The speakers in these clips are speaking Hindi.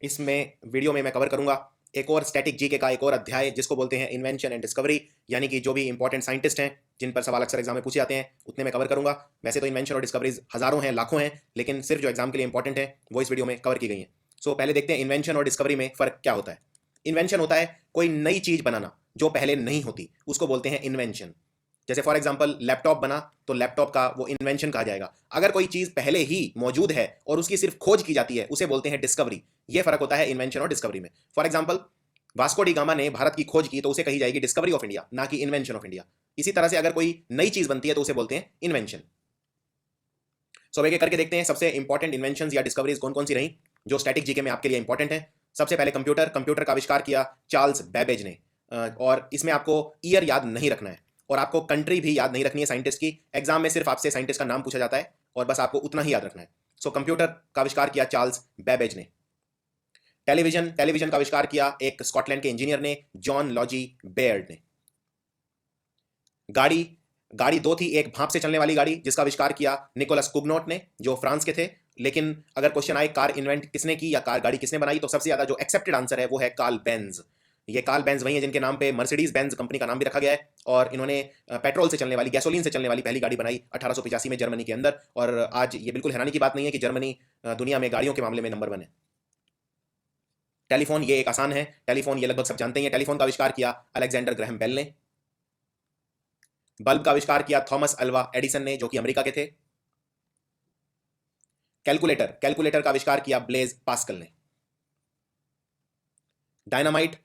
इसमें वीडियो में मैं कवर करूंगा एक और स्टैटिक जीके का एक और अध्याय जिसको बोलते हैं इन्वेंशन एंड डिस्कवरी, यानी कि जो भी इंपॉर्टेंट साइंटिस्ट हैं जिन पर सवाल अक्सर एग्जाम में पूछे जाते हैं उतने मैं कवर करूंगा। वैसे तो इन्वेंशन और डिस्कवरीज हजारों हैं, लाखों हैं, लेकिन सिर्फ जो एग्जाम के लिए इंपॉर्टेंट है वो इस वीडियो में कवर की गई है। सो पहले देखते हैं इन्वेंशन और डिस्कवरी में फर्क क्या होता है। इन्वेंशन होता है कोई नई चीज बनाना जो पहले नहीं होती, उसको बोलते हैं इन्वेंशन। जैसे फॉर एग्जांपल लैपटॉप बना तो लैपटॉप का वो इन्वेंशन कहा जाएगा। अगर कोई चीज पहले ही मौजूद है और उसकी सिर्फ खोज की जाती है उसे बोलते हैं डिस्कवरी। ये फर्क होता है इन्वेंशन और डिस्कवरी में। For example Vasco D gamma ने भारत की खोज की तो उसे कही जाएगी डिस्कवरी ऑफ इंडिया, ना कि इन्वेंशन ऑफ इंडिया। इसी तरह से अगर कोई नई चीज बनती है तो उसे बोलते हैं इन्वेंशन। सो एक करके देखते हैं सबसे इंपॉर्टेंट इन्वेंशन या डिस्कवरीज कौन कौन सी रही जो स्टैटिक जीके में आपके लिए इंपॉर्टेंट है। सबसे पहले कंप्यूटर। कंप्यूटर का आविष्कार किया चार्ल्स बैबेज ने, और इसमें आपको ईयर याद नहीं रखना है और आपको कंट्री भी याद नहीं रखनी है साइंटिस्ट की। एग्जाम में सिर्फ आपसे साइंटिस्ट का नाम पूछा जाता है और बस आपको उतना ही याद रखना है। सो कंप्यूटर का आविष्कार किया चार्ल्स बैबेज ने। टेलीविजन। टेलीविजन का आविष्कार किया एक स्कॉटलैंड के इंजीनियर ने, जॉन लॉजी बेयर्ड ने। गाड़ी। गाड़ी दो थी, एक भाप से चलने वाली गाड़ी जिसका आविष्कार किया निकोलस कुगनॉट ने जो फ्रांस के थे। लेकिन अगर क्वेश्चन आए कार इन्वेंट किसने की या कार गाड़ी किसने बनाई तो सबसे ज्यादा जो एक्सेप्टेड आंसर है वो है कार्ल बेंज। ये कार्ल बेंज वही है जिनके नाम पे मर्सिडीज बेंज कंपनी का नाम भी रखा गया है, और इन्होंने पेट्रोल से चलने वाली, गैसोलीन से चलने वाली पहली गाड़ी बनाई 1885 में जर्मनी के अंदर। और आज ये बिल्कुल हैरानी की बात नहीं है कि जर्मनी दुनिया में गाड़ियों के मामले में नंबर 1 है। टेलीफोन, ये एक आसान है, टेलीफोन ये लगभग सब जानते हैं। टेलीफोन का आविष्कार किया अलेक्जेंडर ग्राहम बेल ने। बल्ब का आविष्कार किया थॉमस अल्वा एडिसन ने जो कि अमेरिका के थे। कैलकुलेटर। कैलकुलेटर का आविष्कार किया ब्लेज पास्कल ने। डायनामाइट,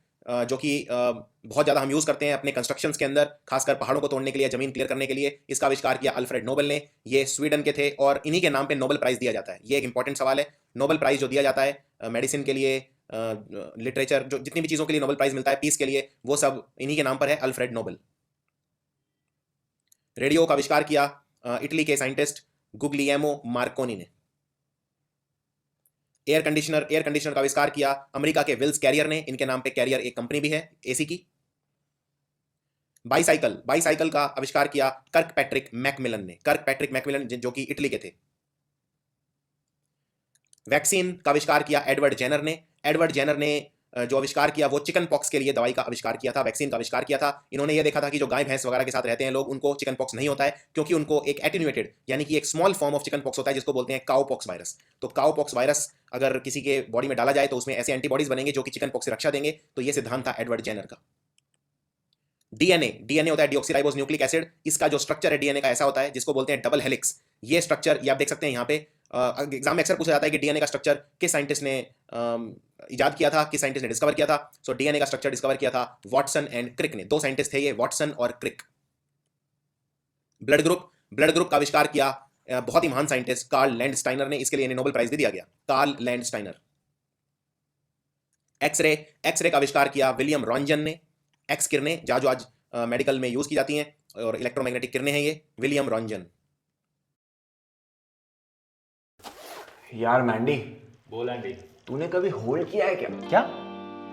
जो कि बहुत ज़्यादा हम यूज़ करते हैं अपने कंस्ट्रक्शंस के अंदर, खासकर पहाड़ों को तोड़ने के लिए, ज़मीन क्लियर करने के लिए, इसका आविष्कार किया अल्फ्रेड नोबेल ने। ये स्वीडन के थे और इन्हीं के नाम पे नोबेल प्राइज़ दिया जाता है। ये एक इंपॉर्टेंट सवाल है। नोबेल प्राइज़ जो दिया जाता है मेडिसिन के लिए, लिटरेचर, जो जितनी भी चीज़ों के लिए नोबेल प्राइज़ मिलता है, पीस के लिए, वो सब इन्हीं के नाम पर है, अल्फ्रेड नोबेल। रेडियो का आविष्कार किया इटली के साइंटिस्ट गुग्लिएमो मार्कोनी ने। Air conditioner. एयर कंडीशनर का आविष्कार किया अमेरिका के विल्स कैरियर ने, इनके नाम पे कैरियर एक कंपनी भी है एसी की। बाईसाइकिल। बाईसाइकिल का आविष्कार किया कर्क पैट्रिक मैकमिलन ने। कर्क पैट्रिक मैकमिलन जो कि इटली के थे। वैक्सीन का आविष्कार किया एडवर्ड जेनर ने। एडवर्ड जेनर ने जो आविष्कार किया वो चिकन पॉक्स के लिए दवाई का आविष्कार किया था, वैक्सीन का आविष्कार किया था। इन्होंने ये देखा था कि जो गाय भैंस वगैरह के साथ रहते हैं लोग, उनको चिकन पॉक्स नहीं होता है क्योंकि उनको एक एटेन्यूएटेड यानी कि एक small form of chicken pox होता है जिसको बोलते हैं काउ पॉक्स वायरस। तो काउ पॉक्स वायरस अगर किसी के बॉडी में डाला जाए तो उसमें ऐसे एंटीबॉडीज बनेंगे जो कि चिकन पॉक्स से रक्षा देंगे। तो ये सिद्धांत था एडवर्ड जेनर का। डीएनए। डीएनए होता है डीऑक्सीराइबोस न्यूक्लिक एसिड। इसका जो स्ट्रक्चर है डीएनए का ऐसा होता है जिसको बोलते हैं डबल हेलिक्स। ये स्ट्रक्चर ये आप देख सकते हैं यहाँ पे। एग्जाम में अक्सर पूछा जाता है कि डीएनए का स्ट्रक्चर किस साइंटिस्ट ने इजाद किया था, किस साइंटिस्ट ने डिस्कवर किया था। सो डीएनए का स्ट्रक्चर डिस्कवर किया था वाटसन एंड क्रिक ने। दो साइंटिस्ट थे ये, वाटसन और Crick. Blood group. Blood group का आविष्कार किया बहुत ही महान साइंटिस्ट कार्ल लैंडस्टाइनर ने। इसके लिए इन्हें नोबेल प्राइज भी दिया गया, कार्ल लैंडस्टाइनर। एक्सरे। एक्सरे का आविष्कार किया विलियम रॉन्जन ने। एक्स किरणें जो आज मेडिकल में यूज की जाती हैं और इलेक्ट्रोमैग्नेटिक किरणें हैं, ये विलियम रॉन्जन। यार मैंडी, बोल एंडी। तूने कभी होल्ड किया है क्या? क्या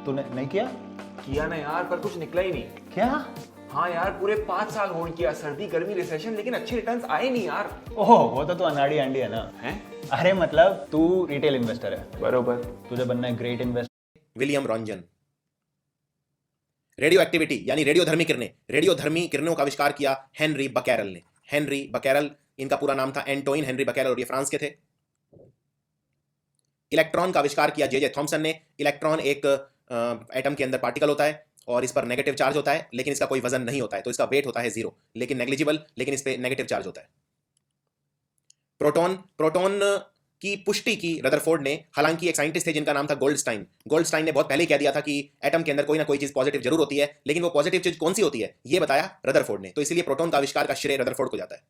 तूने नहीं किया? किया ना यार, पर कुछ निकला ही नहीं। क्या? हाँ यार, पूरे 5 साल होल्ड किया, सर्दी गर्मी रिसेशन, लेकिन अच्छे रिटर्न्स आए नहीं यार। ओह, वो तो तू अनाड़ी एंडी है ना। हैं? अरे मतलब तू रिटेल इन्वेस्टर है, बरोबर। तुझे बनना है great investor. William Roentgen. Radioactivity यानी रेडियोधर्मी किरणें। रेडियोधर्मी किरणों का आविष्कार किया हेनरी बकैरल ने। हेनरी बकैरल, इनका पूरा नाम था एंटोइन हेनरी बकैरल और ये फ्रांस के थे। इलेक्ट्रॉन का आविष्कार किया जे थॉमसन ने। इलेक्ट्रॉन एक एटम के अंदर पार्टिकल होता है और इस पर नेगेटिव चार्ज होता है, लेकिन इसका कोई वजन नहीं होता है, तो इसका वेट होता है 0, लेकिन नेग्लिजिबल, लेकिन इस पर नेगेटिव चार्ज होता है। प्रोटॉन। प्रोटॉन की पुष्टि की रदरफोर्ड ने, हालांकि एक साइंटिस्ट थे जिनका नाम था गोल्डस्टाइन। गोल्डस्टाइन ने बहुत पहले ही कह दिया था कि एटम के अंदर कोई ना कोई चीज पॉजिटिव जरूर होती है, लेकिन वो पॉजिटिव चीज कौन सी होती है ये बताया रदरफोर्ड ने, तो इसलिए प्रोटॉन का आविष्कार का श्रेय रदरफोर्ड को जाता है।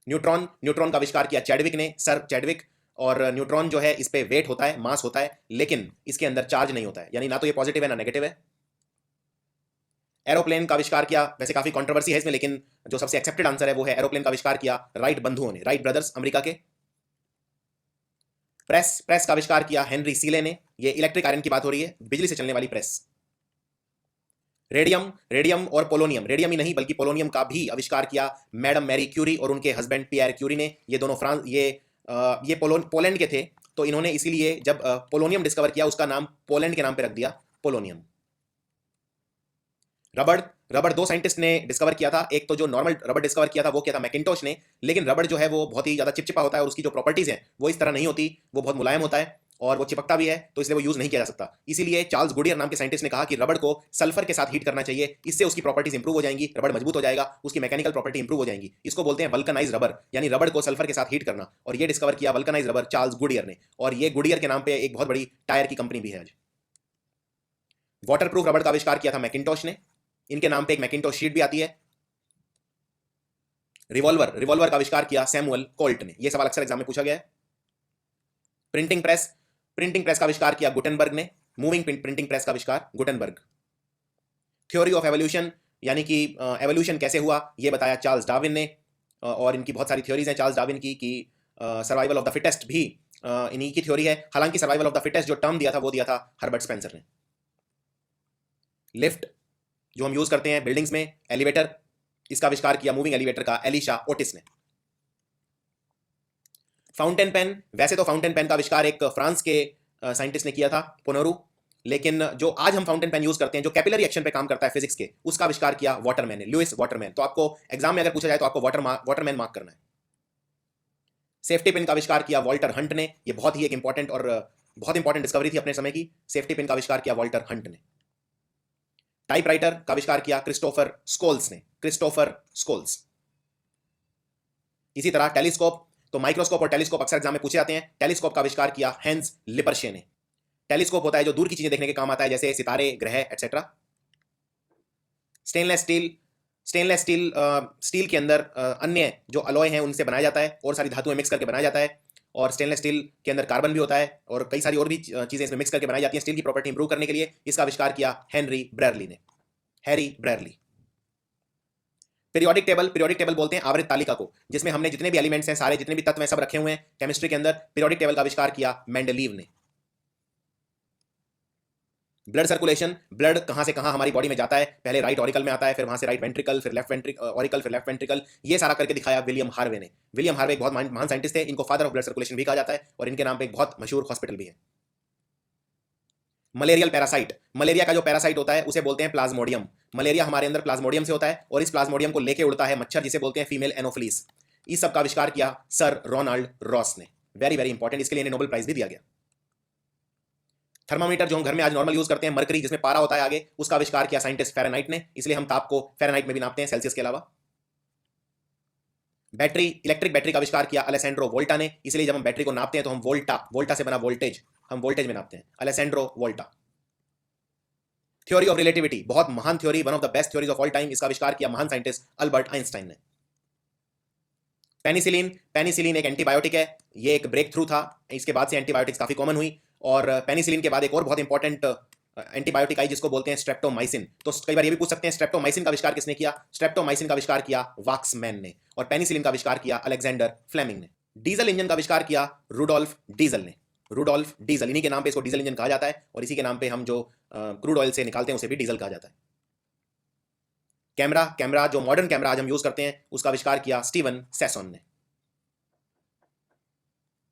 न्यूट्रॉन। न्यूट्रॉन का आविष्कार किया चैडविक ने, सर चैडविक। और न्यूट्रॉन जो है इस पे वेट होता है, मास होता है, लेकिन इसके अंदर चार्ज नहीं होता है, यानी ना तो ये पॉजिटिव है ना नेगेटिव है। एरोप्लेन का आविष्कार किया, वैसे काफी कंट्रोवर्सी है इसमें, लेकिन जो सबसे एक्सेप्टेड आंसर है वो है एरोप्लेन का आविष्कार किया राइट बंधुओं ने, राइट ब्रदर्स, अमेरिका के। प्रेस। प्रेस का आविष्कार किया हेनरी सीले ने। ये इलेक्ट्रिक आयरन की बात हो रही है, बिजली से चलने वाली प्रेस। रेडियम। रेडियम और पोलोनियम, रेडियम ही नहीं बल्कि पोलोनियम का भी आविष्कार किया मैडम मैरी क्यूरी और उनके हस्बैंड पियर क्यूरी ने। ये दोनों फ्रांस, ये पोलैंड के थे, तो इन्होंने इसीलिए जब पोलोनियम डिस्कवर किया उसका नाम पोलैंड के नाम पे रख दिया, पोलोनियम। रबड़, रबड़ दो साइंटिस्ट ने डिस्कवर किया था। एक तो जो नॉर्मल रबड़ डिस्कवर किया था वो किया था मैकिन्टोश ने, लेकिन रबड़ जो है वो बहुत ही ज्यादा चिपचिपा होता है और उसकी जो प्रॉपर्टीज हैं वो इस तरह नहीं होती, वो बहुत मुलायम होता है और वो चिपकता भी है, तो इसलिए वो यूज नहीं किया जा सकता। इसीलिए चार्ल्स गुडियर नाम के साइंटिस्ट ने कहा कि रबड़ को सल्फर के साथ हीट करना चाहिए, इससे उसकी प्रॉपर्टीज इंप्रूव हो जाएंगी, रबड़ मजबूत हो जाएगा, उसकी मैकेनिकल प्रॉपर्टी इंप्रूव हो जाएंगी। इसको बोलते हैं वल्कनाइज रबर, यानी रबड़ को सल्फर के साथ हीट करना। और ये डिस्कवर किया वल्कनाइज रबर चार्ल्स गुडियर ने, और ये गुडियर के नाम पे एक बहुत बड़ी टायर की कंपनी भी है आज। वाटरप्रूफ रबड़ का आविष्कार किया था मैकिन्टोश ने, इनके नाम पे एक मैकिन्टोश शीट भी आती है। रिवॉल्वर, रिवॉल्वर का आविष्कार किया सैमुअल कोल्ट ने, यह सवाल अक्सर एग्जाम में पूछा गया है। प्रिंटिंग प्रेस, प्रिंटिंग प्रेस का आविष्कार किया गुटेनबर्ग ने, मूविंग प्रिंटिंग प्रेस का आविष्कार गुटेनबर्ग। थ्योरी ऑफ एवोल्यूशन, यानी कि एवोल्यूशन कैसे हुआ यह बताया चार्ल्स डार्विन ने, और इनकी बहुत सारी थ्योरीज हैं चार्ल्स डार्विन की कि सर्वाइवल ऑफ द फिटेस्ट भी इन्हीं की थ्योरी है। हालांकि सर्वाइवल ऑफ द फिटेस्ट जो टर्म दिया था वो दिया था हर्बर्ट स्पेंसर ने। लिफ्ट जो हम यूज करते हैं बिल्डिंग्स में, एलिवेटर, इसका आविष्कार किया मूविंग एलिवेटर का एलिशा ओटिस ने। फाउंटेन पेन, वैसे तो फाउंटेन पेन का आविष्कार एक फ्रांस के साइंटिस्ट ने किया था, पोनोरू, लेकिन जो आज हम फाउंटेन पेन यूज करते हैं जो कैपिलरी एक्शन पे काम करता है फिजिक्स के, उसका आविष्कार किया वाटरमैन ने, लुइस वाटरमैन। तो आपको एग्जाम में अगर पूछा जाए तो आपको वाटरमैन मार्क करना है। सेफ्टी पिन का आविष्कार किया वॉल्टर हंट ने, यह बहुत ही एक इंपॉर्टेंट और बहुत इंपॉर्टेंट डिस्कवरी थी अपने समय की। सेफ्टी पिन का आविष्कार किया वॉल्टर हंट ने। टाइपराइटर का आविष्कार किया क्रिस्टोफर स्कोल्स ने, क्रिस्टोफर स्कोल्स। इसी तरह टेलीस्कोप, तो माइक्रोस्कोप और टेलीस्कोप अक्सर एग्जाम में पूछे जाते हैं। टेलीस्कोप का आविष्कार किया हैंस लिपर्शे ने। टेलीस्कोप होता है जो दूर की चीजें देखने के काम आता है, जैसे सितारे, ग्रह etcetera. Stainless steel, stainless steel steel के अंदर अन्य जो अलॉय हैं उनसे बनाया जाता है और सारी धातुएं मिक्स करके बनाया जाता है, और स्टेनलेस स्टील के अंदर कार्बन भी होता है और कई सारी और भी चीजें इसमें मिक्स करके बनाई जाती हैं स्टील की प्रॉपर्टी इंप्रूव करने के लिए। इसका आविष्कार किया हेनरी ब्रेरली ने, Harry Brearley. Periodic table, periodic table बोलते हैं आवृत तालिका को, जिसमें हमने जितने भी एलिमेंट्स हैं, सारे जितने भी तत्व हैं, सब रखे हुए हैं केमिस्ट्री के अंदर। पीरियोडिक टेबल का आविष्कार किया मेंडलीव ने। ब्लड सर्कुलेशन, ब्लड कहां से कहां हमारी बॉडी में जाता है, पहले राइट ऑरिकल में आता है, फिर वहां से राइट वेंट्रिकल, फिर लेफ्ट ऑरिकल, फिर लेफ्ट वेंट्रिकल, ये सारा करके दिखाया विलियम हार्वे ने। विलियम हार्वे एक बहुत महान साइंटिस्ट थे, इनको फादर ऑफ ब्लड सर्कुलेशन भी कहा जाता है और इनके नाम पे एक बहुत मशहूर हॉस्पिटल भी है। मलेरियल पैरासाइट, मलेरिया का जो पैरासाइट होता है उसे बोलते हैं प्लाज्मोडियम। मलेरिया हमारे अंदर प्लाज्मोडियम से होता है और इस प्लाज्मोडियम को लेके उड़ता है मच्छर, जिसे बोलते हैं फीमेल एनोफिलीस। इस सब का आविष्कार किया सर रोनाल्ड रॉस ने, वेरी वेरी इंपॉर्टेंट, इसके लिए इन्हें नोबेल प्राइज भी दिया गया। थर्मामीटर जो हम घर में आज नॉर्मल यूज करते हैं, मरकरी जिसमें पारा होता है आगे, उसका आविष्कार किया साइंटिस्ट फ़ारेनहाइट ने, इसलिए हम ताप को फ़ारेनहाइट में भी नापते हैं, सेल्सियस के अलावा। बैटरी, इलेक्ट्रिक बैटरी का आविष्कार किया अलेसैंड्रो वोल्टा ने, इसलिए जब हम बैटरी को नापते हैं तो हम वोल्टा, वोल्टा से बना वोल्टेज, हम वोल्टेज में नापते हैं, अलेसैंड्रो वोल्टा। थ्योरी ऑफ रिलेटिविटी, बहुत महान theory, one of the best theories of all time, इसका आविष्कार किया महान साइंटिस्ट अल्बर्ट आइंस्टाइन ने। पेनिसिलिन, पेनिसिलिन एक एंटीबायोटिक है, ये एक ब्रेक थ्रू था, इसके बाद से एंटीबायोटिक्स काफी कॉमन हुई, और पेनिसिलिन के बाद एक और बहुत इंपॉर्टेंट एंटीबायोटिक आई जिसको बोलते हैं स्ट्रेप्टोमाइसिन। तो कई बार ये भी पूछ सकते हैं स्ट्रेप्टोमाइसिन का आविष्कार किसने किया? स्ट्रेप्टोमाइसिन का आविष्कार किया वाक्समैन ने, और पेनिसिलिन का आविष्कार किया अलेक्जेंडर फ्लेमिंग ने। डीजल इंजन का आविष्कार किया रुडोल्फ डीजल ने, रुडोल्फ डीजल, इन्हीं के नाम पे इसको डीजल इंजन कहा जाता है, और इसी के नाम पे हम जो क्रूड ऑयल से निकालते हैं उसे भी डीजल कहा जाता है। कैमरा, कैमरा जो मॉडर्न कैमरा आज हम यूज करते हैं उसका आविष्कार किया स्टीवन सेसॉन ने।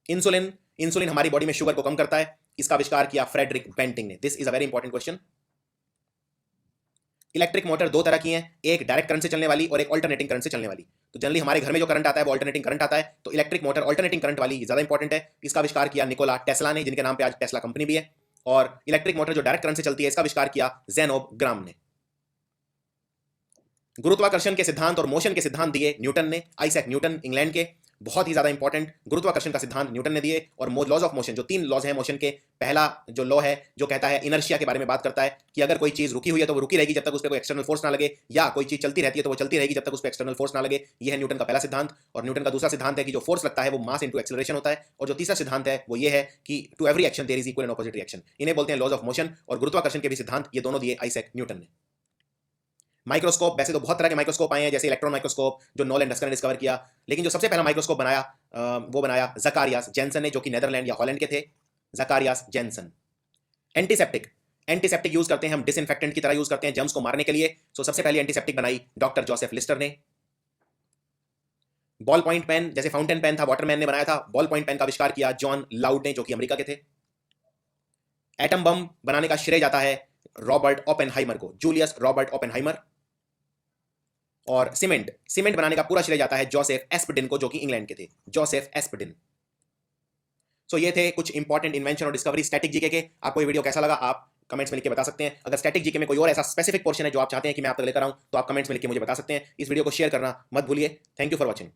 इंसुलिन, इंसुलिन हमारी बॉडी में शुगर को कम करता है, इसका आविष्कार किया फ्रेडरिक बेंटिंग ने। This is a very important question. Electric motor दो तरह की हैं, एक डायरेक्ट करंट से चलने वाली और एक अल्टरनेटिंग करंट से चलने वाली। तो जनरली हमारे घर में जो करंट आता है वो अल्टरनेटिंग करंट आता है, तो इलेक्ट्रिक मोटर अल्टरनेटिंग करंट वाली ज्यादा इंपॉर्टेंट है। इसका आविष्कार किया निकोला टेस्ला ने, जिनके नाम पे आज टेस्ला कंपनी भी है। और इलेक्ट्रिक मोटर जो डायरेक्ट करंट से चलती है, इसका आविष्कार किया ज़ेनोब ग्राम ने। गुरुत्वाकर्षण के सिद्धांत और मोशन के सिद्धांत दिए न्यूटन ने, आइजैक न्यूटन इंग्लैंड के, बहुत ही ज्यादा इंपॉर्टेंट गुरुत्वाकर्षण का सिद्धांत न्यूटन ने दिए। और लॉज ऑफ मोशन, जो 3 लॉज हैं मोशन के, पहला जो लॉ है जो कहता है इनर्शिया के बारे में बात करता है कि अगर कोई चीज रुकी हुई है तो वो रुकी रहेगी जब तक उस पर कोई एक्सटर्नल फोर्स ना लगे, या कोई चीज चलती रहती है तो वो चलती रहेगी जब तक उस पर एक्सटर्नल फोर्स ना लगे। यह है न्यूटन का पहला सिद्धांत। और न्यूटन का दूसरा सिद्धांत है कि जो फोर्स लगता है वो मास इंटू एक्सेलरेशन होता है। और जो तीसरा सिद्धांत है वो ये है कि to every action there is equal and opposite reaction. इन्हें बोलते हैं लॉज ऑफ मोशन। और गुरुत्वाकर्षण के भी सिद्धांत ये दोनों दिए आइजैक न्यूटन ने। माइक्रोस्कोप, वैसे तो बहुत तरह के माइक्रोस्कोप आए हैं, जैसे इलेक्ट्रॉन माइक्रोस्कोप जो नोलन डस्कर ने डिस्कवर किया, लेकिन जो सबसे पहला माइक्रोस्कोप बनाया वो बनाया ज़कारियास जेनसन ने, जो कि नेदरलैंड या हॉलैंड के थे, ज़कारियास जेनसन। एंटीसेप्टिक, एंटीसेप्टिक यूज करते हैं हम, डिसइंफेक्टेंट की तरह यूज करते हैं जर्म्स को मारने के लिए। सो सबसे पहले एंटीसेप्टिक बनाई डॉक्टर जोसेफ लिस्टर ने। बॉल पॉइंट पेन, जैसे फाउंटेन पेन था, वाटरमैन ने बनाया था, बॉल पॉइंट पेन का आविष्कार किया जॉन लाउड ने, जो कि अमेरिका के थे। एटम बम बनाने का श्रेय जाता है रॉबर्ट ओपेनहाइमर को, जूलियस रॉबर्ट ओपेनहाइमर। और सीमेंट बनाने का पूरा श्रेय जाता है जोसेफ एस्पडिन को, जो कि इंग्लैंड के थे, जोसेफ एस्पडिन। सो ये थे कुछ इंपॉर्टेंट इन्वेंशन और डिस्कवरी स्टैटिक जीके के। आपको ये वीडियो कैसा लगा आप कमेंट्स में लिख के बता सकते हैं। अगर स्टैटिक जीके में कोई और ऐसा स्पेसिफिक पोर्शन है जो आप चाहते हैं कि मैं आप तक लेकर आऊं, तो आप कमेंट्स में लिख के मुझे बता सकते हैं। इस वीडियो को शेयर करना मत भूलिए। Thank you for watching.